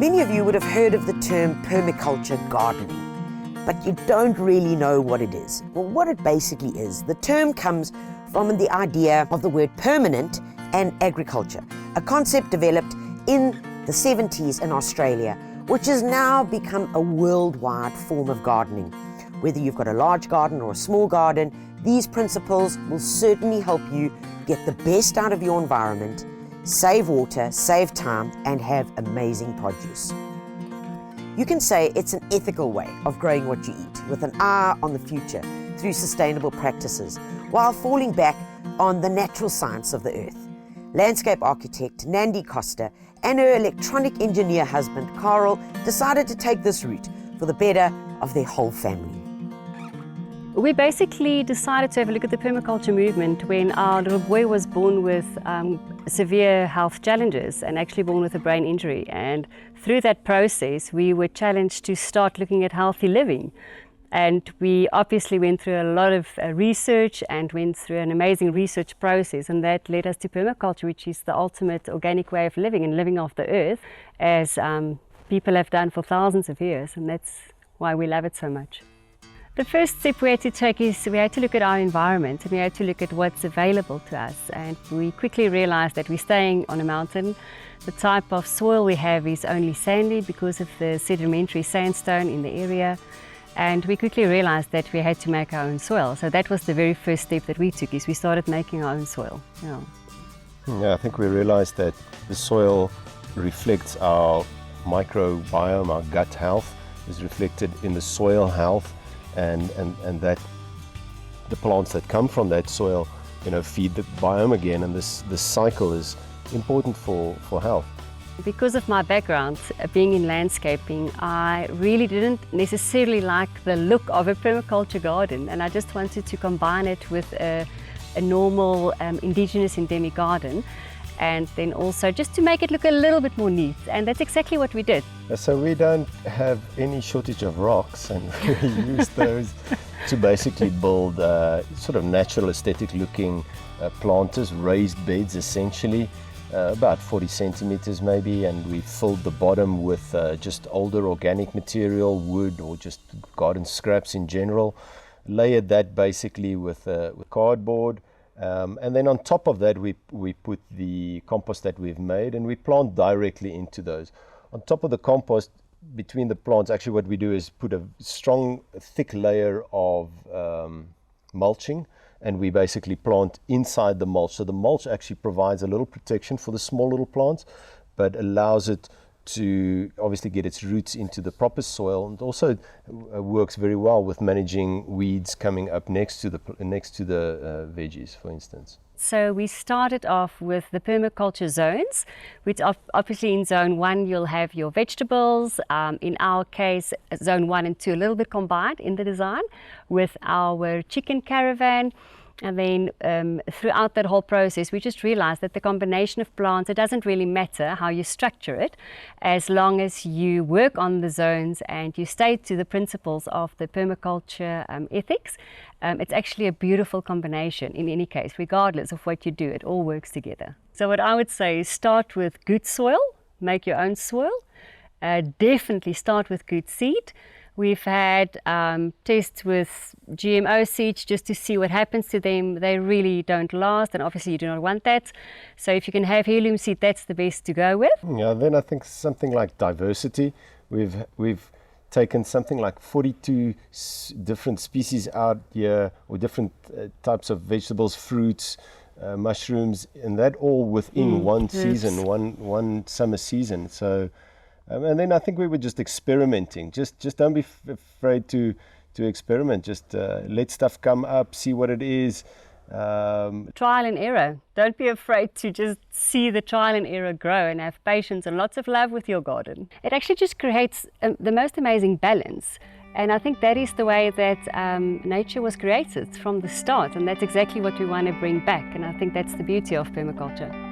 Many of you would have heard of the term permaculture gardening, but you don't really know what it is. Well, what it basically is, the term comes from the idea of the word permanent and agriculture, a concept developed in the 70s in Australia, which has now become a worldwide form of gardening. Whether you've got a large garden or a small garden, these principles will certainly help you get the best out of your environment, save water, save time, and have amazing produce. You can say it's an ethical way of growing what you eat, with an eye on the future through sustainable practices, while falling back on the natural science of the earth. Landscape architect Nandi Koster and her electronic engineer husband Karel decided to take this route for the better of their whole family. We basically decided to have a look at the permaculture movement when our little boy was born with severe health challenges and actually born with a brain injury. And through that process, we were challenged to start looking at healthy living. And we obviously went through a lot of research and went through an amazing research process, and that led us to permaculture, which is the ultimate organic way of living and living off the earth, as people have done for thousands of years, and that's why we love it so much. The first step we had to take is we had to look at our environment, and we had to look at what's available to us, and we quickly realized that we're staying on a mountain. The type of soil we have is only sandy because of the sedimentary sandstone in the area, and we quickly realized that we had to make our own soil. So that was the very first step that we took, is we started making our own soil. Yeah, I think we realized that the soil reflects our microbiome, our gut health is reflected in the soil health, and that the plants that come from that soil, feed the biome again, and this cycle is important for health. Because of my background, being in landscaping, I really didn't necessarily like the look of a permaculture garden, and I just wanted to combine it with a normal indigenous endemic garden, and then also just to make it look a little bit more neat, and that's exactly what we did. So we don't have any shortage of rocks, and we use those to basically build sort of natural aesthetic looking planters, raised beds essentially, about 40 centimeters maybe, and we filled the bottom with just older organic material, wood or just garden scraps in general, layered that basically with cardboard. And then on top of that, we put the compost that we've made, and we plant directly into those. On top of the compost, between the plants, actually what we do is put a strong, thick layer of mulching, and we basically plant inside the mulch. So the mulch actually provides a little protection for the small little plants, but allows it to obviously get its roots into the proper soil, and also works very well with managing weeds coming up next to the veggies, for instance. So we started off with the permaculture zones, which obviously in zone 1 you'll have your vegetables. In our case, zone 1 and 2 a little bit combined in the design with our chicken caravan. And then throughout that whole process, we just realized that the combination of plants, it doesn't really matter how you structure it, as long as you work on the zones and you stay to the principles of the permaculture ethics. It's actually a beautiful combination in any case, regardless of what you do, it all works together. So what I would say is start with good soil, make your own soil, definitely start with good seed. We've had tests with GMO seeds just to see what happens to them. They really don't last, and obviously you do not want that. So if you can have heirloom seed, that's the best to go with. Yeah, then I think something like diversity. We've taken something like 42 different species out here, or different types of vegetables, fruits, mushrooms, and that all within one season, one summer season. So. And then I think we were just experimenting. Just don't be afraid to experiment. Just let stuff come up, see what it is. Trial and error. Don't be afraid to just see the trial and error grow, and have patience and lots of love with your garden. It actually just creates the most amazing balance. And I think that is the way that nature was created from the start, and that's exactly what we want to bring back. And I think that's the beauty of permaculture.